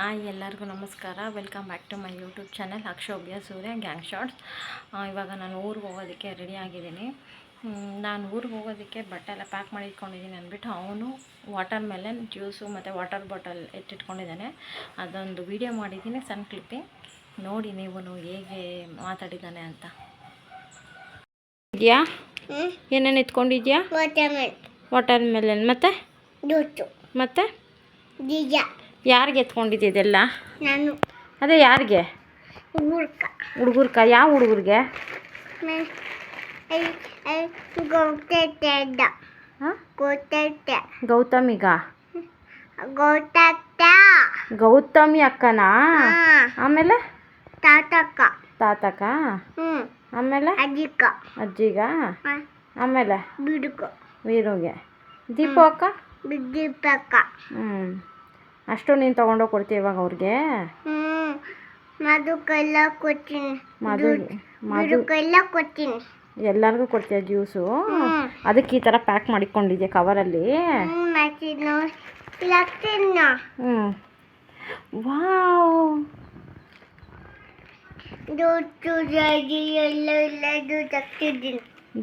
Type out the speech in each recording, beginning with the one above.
Hi ಎಲ್ಲರಿಗೂ ನಮಸ್ಕಾರ. Welcome back to my YouTube channel Akshobhya Surya gang shorts. ಇವಾಗ ನಾನು ಊರಿಗೆ ಹೋಗೋದಕ್ಕೆ ರೆಡಿ ಆಗಿದ್ದೀನಿ. ನಾನು ಊರಿಗೆ ಹೋಗೋದಕ್ಕೆ ಬಟ್ಟೆ ಎಲ್ಲ ಪ್ಯಾಕ್ ಮಾಡಿ ಇಟ್ಕೊಂಡಿದ್ದೀನಿ ಅಂದ್ಬಿಟ್ಟು ಅವನು ವಾಟರ್ ಮೆಲನ್ ಜ್ಯೂಸು ಮತ್ತು ವಾಟರ್ ಬಾಟಲ್ ಎತ್ತಿಟ್ಕೊಂಡಿದ್ದಾನೆ. ಅದೊಂದು ವಿಡಿಯೋ ಮಾಡಿದ್ದೀನಿ, ಸಣ್ಣ ಕ್ಲಿಪ್ಪಿಂಗ್ ನೋಡಿ ನೀವು ಹೇಗೆ ಮಾತಾಡಿದ್ದಾನೆ ಅಂತ. ಇದೆಯಾ ಏನೇನು ಎತ್ಕೊಂಡಿದ್ಯಾ? ವಾಟರ್ ಮೆಲನ್ ಮತ್ತು ಮತ್ತು ಯಾರಿಗೆ ಎತ್ಕೊಂಡಿದ್ದೆಲ್ಲ? ನಾನು. ಅದೇ ಯಾರಿಗೆ? ಹುಡುಗರ್ಕ. ಯಾವ ಹುಡುಗರಿಗೆ? ಗೌತಮಿಗ? ಗೌತಮಿ ಅಕ್ಕನಾ? ಆಮೇಲೆ ತಾತಕ್ಕ. ಆಮೇಲೆ ಅಜ್ಜಿಗ. ಆಮೇಲೆ ವೀರುಗೆ. ದೀಪು ಅಕ್ಕ? ಅಷ್ಟು ನೀನು ತೊಗೊಂಡೋಗಿ ಕೊಡ್ತೀಯ ಇವಾಗ ಅವ್ರಿಗೆ? ಮಧುಕೆಲ್ಲ ಕೊಡ್ತೀನಿ. ಎಲ್ಲರಿಗೂ ಕೊಡ್ತೀಯ ಜ್ಯೂಸು? ಅದಕ್ಕೆ ಈ ಥರ ಪ್ಯಾಕ್ ಮಾಡಿಕೊಂಡಿದ್ಯಾ ಕವರಲ್ಲಿ? ವಾವ್,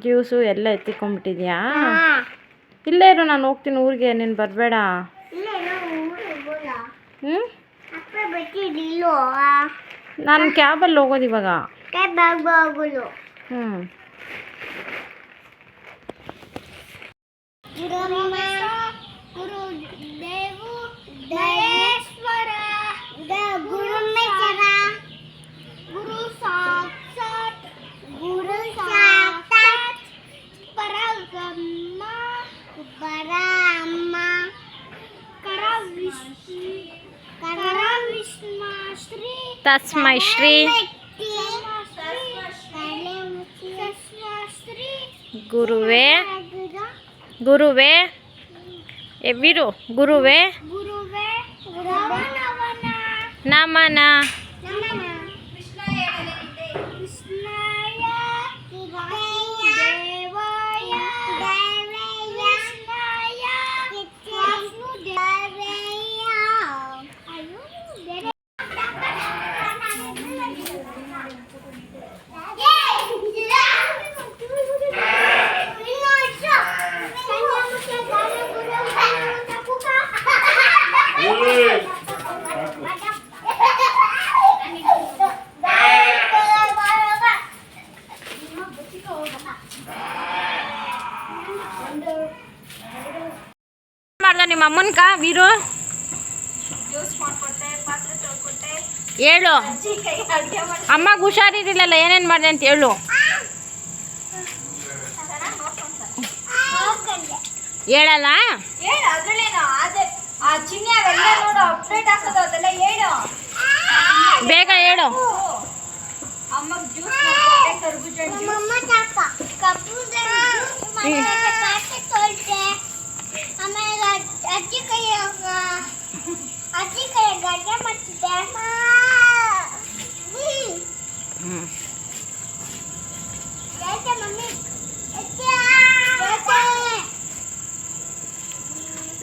ಜ್ಯೂಸು ಎಲ್ಲ ಎತ್ತಿಕೊಂಡ್ಬಿಟ್ಟಿದ್ಯಾ? ಇಲ್ಲೇ ಇರು, ನಾನು ಹೋಗ್ತೀನಿ ಊರಿಗೆ, ನೀನು ಬರಬೇಡ. ನಾನು ಕ್ಯಾಬಲ್ಲಿ ಹೋಗೋದು ಇವಾಗ. ತಸ್ಮೈ ಶ್ರೀ ಗುರುವೇ ವೀರು ಗುರುವೇ ನಮನ. ಮಾಡ್ದ ನಿಮ್ಮ ಅಮ್ಮನ್ಕ ವೀರು? ಹೇಳು, ಅಮ್ಮಗೆ ಹುಷಾರಿರಲಿಲ್ಲ, ಏನೇನು ಮಾಡಿದೆ ಅಂತ ಹೇಳು. ಹೇಳಲ್ಲ? ಬೇಗ ಹೇಳು.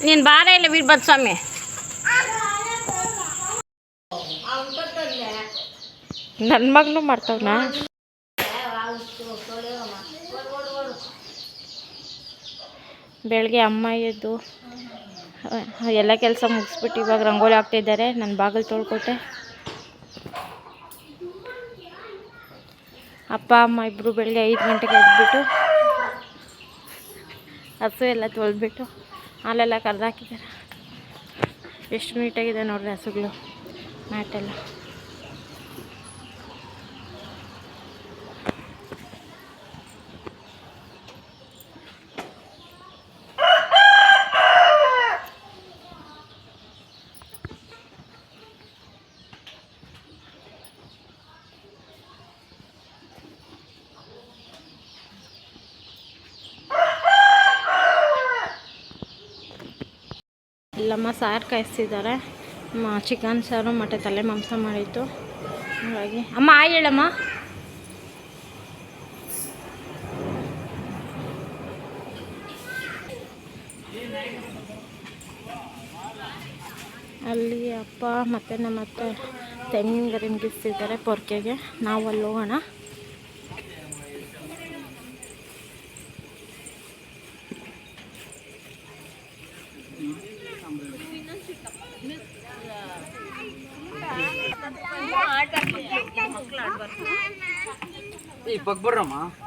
ನೀನು ಬಾರ ಇಲ್ಲ ವೀರಭದ್ರ ಸ್ವಾಮಿ. ನನ್ನ ಮಗನೂ ಮಾಡ್ತಾವನ. ಬೆಳಗ್ಗೆ ಅಮ್ಮ ಎದ್ದು ಎಲ್ಲ ಕೆಲಸ ಮುಗಿಸ್ಬಿಟ್ಟು ಇವಾಗ ರಂಗೋಲಿ ಹಾಕ್ತಿದ್ದಾರೆ. ನನ್ನ ಬಾಗಿಲು ತೊಳ್ಕೊಟ್ಟೆ. ಅಪ್ಪ ಅಮ್ಮ ಇಬ್ಬರು ಬೆಳಗ್ಗೆ 5 ಗಂಟೆಗೆ ಎದ್ಬಿಟ್ಟು ಹಸು ಎಲ್ಲ ತೊಳೆದ್ಬಿಟ್ಟು ಹಾಲೆಲ್ಲ ಕರೆದಾಕಿದ್ದಾರೆ. ಎಷ್ಟು ನೀಟಾಗಿದೆ ನೋಡ್ರಿ ಹಸುಗಳು, ಮ್ಯಾಟೆಲ್ಲ. ಇಲ್ಲಮ್ಮ ಸಾರು ಕಾಯಿಸ್ತಿದ್ದಾರೆ. ಚಿಕನ್ ಸಾರು ಮತ್ತು ತಲೆ ಮಾಂಸ ಮಾಡಿತ್ತು. ಹಾಗಾಗಿ ಅಮ್ಮ ಆಯ್ ಹೇಳಮ್ಮ. ಅಲ್ಲಿ ಅಪ್ಪ ಮತ್ತು ನಮ್ಮ ಅತ್ತೆ ತೆಂಗಿನ ಗರಿನ ಗಿಸ್ತಿದ್ದಾರೆ ಪೊರ್ಕೆಗೆ. ನಾವು ಅಲ್ಲಿ ಹೋಗೋಣ.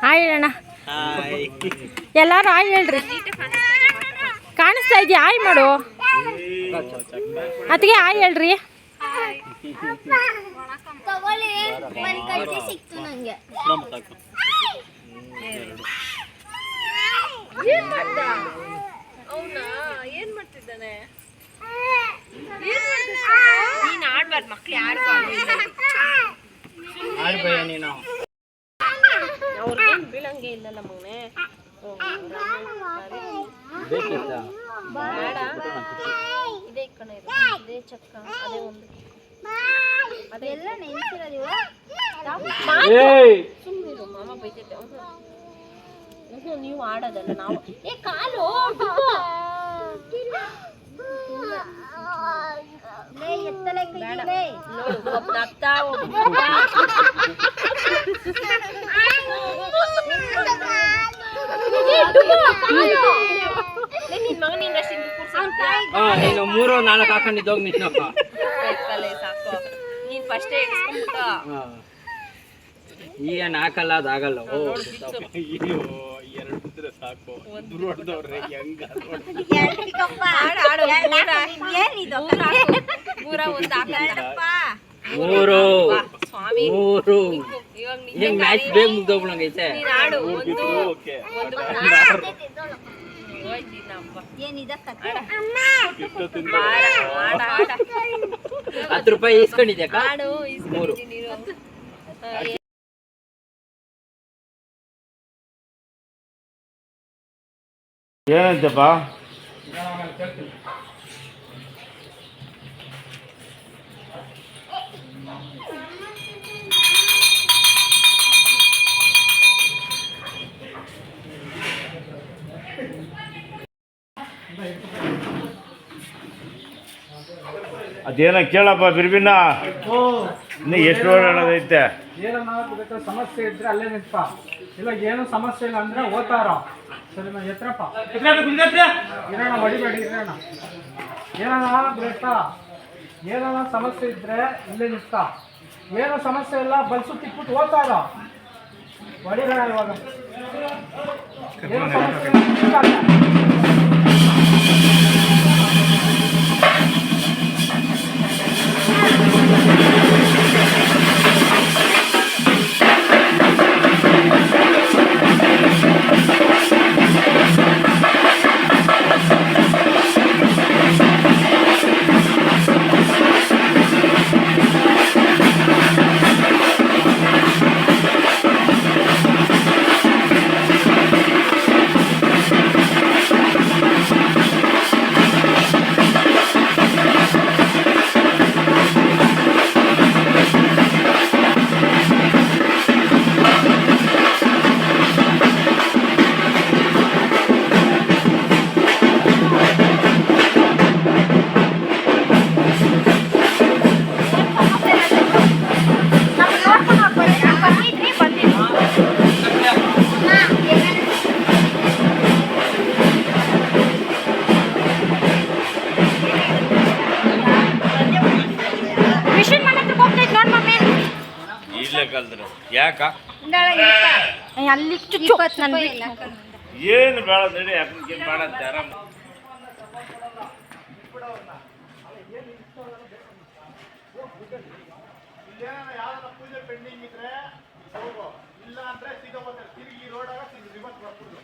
ಹಾಯ್ ಹೇಳಣ್ಣ, ಎಲ್ಲಾರು ಹಾಯ್ ಹೇಳ್ರಿ. ಕಾಣಿಸ್ತಾ ಇದೆಯಾ? ಹಾಯ್ ಮಾಡು. ಅದಕ್ಕೆ ಹಾಯ್ ಹೇಳ್ರಿ. ಏನ್ ಮಾಡ್ತಿದ್ದಾನೆ? ನೀನ್ ಆಡ್ಬಾರ್ದು, ಮಕ್ಳು ಯಾರು ಅವ್ರಿಗೇನು ಬೀಳಂಗೆ ಇಲ್ಲ ನಮ್ಮನೆ. ಇದೇ ಕಣ ಇದೇ ಚಕ್ಕ, ಅದೇ ಒಂದು ಅದೆಲ್ಲ ನೆನ್ಸಿರೋದು. ಸುಮ್ಮನಿರು, ಮಾಮ ಬೈತೈತೆ. ನೀವು ಆಡೋದಲ್ಲ, ನಾವು ಕಾಲು ನಿನ್ ಮಗ ನೀನು 3-4 ಹಾಕೊಂಡಿದ್ದೋಗ್ ನೀನು ಸಾಕು. ನೀನ್ ಫಸ್ಟೇ ಇಡಿಸ್ಕೊಂಡ್ಬಿಟ್ಟ. ಈಗ ನಾಲ್ಕಲ್ಲ ಅದಾಗಲ್ಲ. ಸಾಕು ಮ್ಯಾಚ್ ಬೇಗ ಮುಗ್ದೋಗ್ಬಿಡಂಗೈತೆ. ₹10 ಇಸ್ಕೊಂಡಿದ್ಯಾ? 3 ಏನಂತಪ್ಪ? ಅದೇನ ಕೇಳಪ್ಪ ಬಿರ್ಬಿನ್ನ, ಇನ್ನು ಎಷ್ಟು ಓಡಾಡೋದೈತೆ? ಏನೋ ಸಮಸ್ಯೆ ಇದ್ರೆ ಅಲ್ಲೇ ನಿಂತ. ಇಲ್ಲ ಏನು ಸಮಸ್ಯೆ ಇಲ್ಲ ಅಂದ್ರೆ ಓದ್ತಾರೋ. ಸರಿ, ನಾ ಎತ್ರಪ್ಪ ಇರೋಣ, ಹೊಡಿಬೇಡಿ ಇರೋಣ. ಏನೋ ಬಿಡ್ತಾ, ಏನೋ ಸಮಸ್ಯೆ ಇದ್ರೆ ಇಲ್ಲೇ ನಿಂತ. ಏನೋ ಸಮಸ್ಯೆ ಇಲ್ಲ, ಬಲ್ಸು ತಿಕ್ಬಿಟ್ಟು ಓದ್ತಾರೋ. ಹೊಡಿಬೇಡ ಇವಾಗ. ಏನೋ ಸಮಸ್ಯೆ ಇಲ್ಲ. ಯಾಕ ಅಲ್ಲಿ ಚುಚ್ಚು ಏನು ಬೇಡ ನಡಿ, ಯಾಕೆ ಬೇಡ ಅಂತ ಆರಾಮ. ಪೂಜೆ ಪೆಂಡಿಂಗ್ ಇದ್ರೆ ಇಲ್ಲ ಅಂದ್ರೆ ತಿರುಗಿ ರೋಡಾಗ ರಿವರ್ಸ್ ಬರ್ಬಿಡು.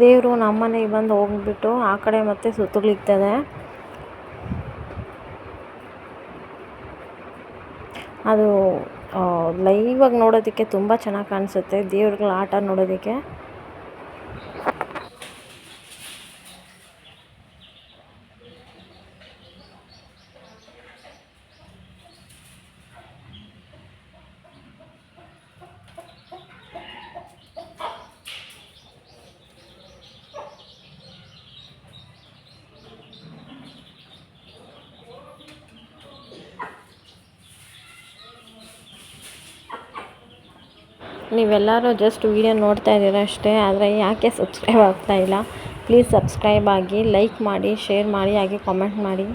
ದೇವರು ನಮ್ಮನೆಗೆ ಬಂದು ಹೋಗ್ಬಿಟ್ಟು ಆ ಕಡೆ ಮತ್ತೆ ಸುತ್ತುಗಳಿಗ್ತದೆ. ಅದು ಲೈವಾಗಿ ನೋಡೋದಕ್ಕೆ ತುಂಬ ಚೆನ್ನಾಗಿ ಕಾಣಿಸುತ್ತೆ, ದೇವ್ರುಗಳ ಆಟ ನೋಡೋದಕ್ಕೆ. ನೀವೆಲ್ಲರೂ ಜಸ್ಟ್ ವೀಡಿಯೋ ನೋಡ್ತಾ ಇದ್ದೀರ ಅಷ್ಟೇ, ಆದರೆ ಯಾಕೆ ಸಬ್ಸ್ಕ್ರೈಬ್ ಆಗ್ತಾಯಿಲ್ಲ? ಪ್ಲೀಸ್ ಸಬ್ಸ್ಕ್ರೈಬ್ ಆಗಿ, ಲೈಕ್ ಮಾಡಿ, ಶೇರ್ ಮಾಡಿ, ಹಾಗೆ ಕಾಮೆಂಟ್ ಮಾಡಿ,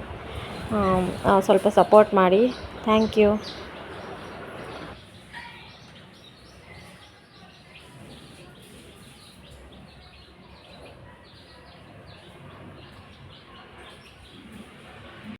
ಸ್ವಲ್ಪ ಸಪೋರ್ಟ್ ಮಾಡಿ. Thank you.